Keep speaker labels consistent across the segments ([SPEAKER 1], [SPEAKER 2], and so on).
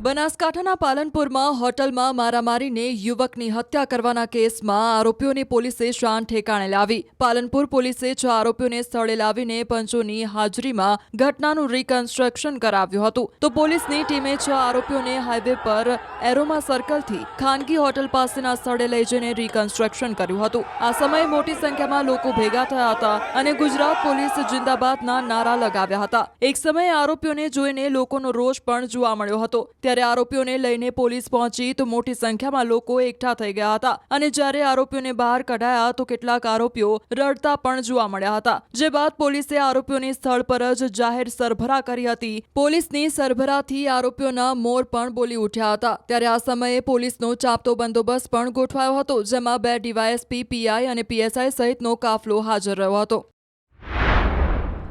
[SPEAKER 1] બનાસકાંઠાના પાલનપુરમાં હોટલમાં મારામારીને યુવકની હત્યા કરવાના કેસમાં આરોપીઓને પોલીસે શાન ઠેકાણે લાવી. પાલનપુર પોલીસે 6 આરોપીઓને સ્થળે લાવીને પંચોની હાજરીમાં ઘટનાનું રિકન્સ્ટ્રક્શન કરાવ્યું હતું. તો પોલીસની ટીમે 6 આરોપીઓને હાઈવે પર એરોમા સર્કલથી ખાનગી હોટલ પાસેના સ્થળે લઈ જઈને રિકન્સ્ટ્રક્શન કર્યું હતું. આ સમયે મોટી સંખ્યામાં લોકો ભેગા થયા હતા અને ગુજરાત પોલીસ જિંદાબાદના નારા લગાવ્યા હતા. એક સમયે આરોપીઓને જોઈને લોકોનો રોષ પણ જોવા મળ્યો હતો. ત્યારે આરોપીઓને લઈને પોલીસ પહોંચી તો મોટી સંખ્યામાં લોકો એકઠા થઈ ગયા હતા અને જ્યારે આરોપીઓને બહાર કઢાયા તો કેટલાક આરોપીઓ રડતા પણ જોવા મળ્યા હતા. જે બાદ પોલીસે આરોપીઓની સ્થળ પર જ જાહેર સરભરા કરી હતી. પોલીસની સરભરાથી આરોપીઓના મોર પણ બોલી ઉઠ્યા હતા. ત્યારે આ સમયે પોલીસનો ચાંપતો બંદોબસ્ત પણ ગોઠવાયો હતો, જેમાં 2 ડીવાયએસપી, પીઆઈ અને પીએસઆઈ સહિતનો કાફલો હાજર રહ્યો હતો.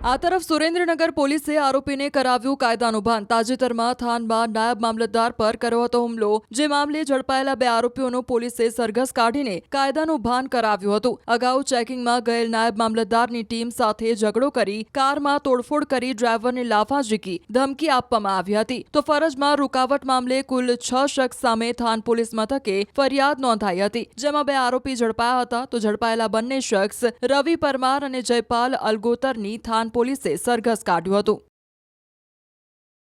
[SPEAKER 1] આ તરફ સુરેન્દ્રનગર પોલીસે આરોપીને કરાવ્યું કાયદાનું ભાન. તાજેતરમાં થાનમાં નાયબ મામલતદાર પર કર્યો હતો હુમલો, જે મામલે ઝડપાયેલા 2 આરોપીઓનું પોલીસે સરઘસ કાઢીને કાયદાનું ભાન કરાવ્યું હતું. અગાઉ ચેકિંગમાં ગયેલ નાયબ મામલતદારની ટીમ સાથે ઝઘડો કરી કારમાં તોડફોડ કરી ડ્રાઈવરને લાફા ઝીકી ધમકી આપવામાં આવી હતી. તો ફરજમાં રૂકાવટ મામલે કુલ 6 શખ્સ સામે થાન પોલીસ મથકે ફરિયાદ નોંધાઈ હતી, જેમાં 2 આરોપી ઝડપાયા હતા. તો ઝડપાયેલા બંને શખ્સ રવિ પરમાર અને જયપાલ અલગોતરની થાન પોલીસે સરઘસ કાઢ્યું હતું.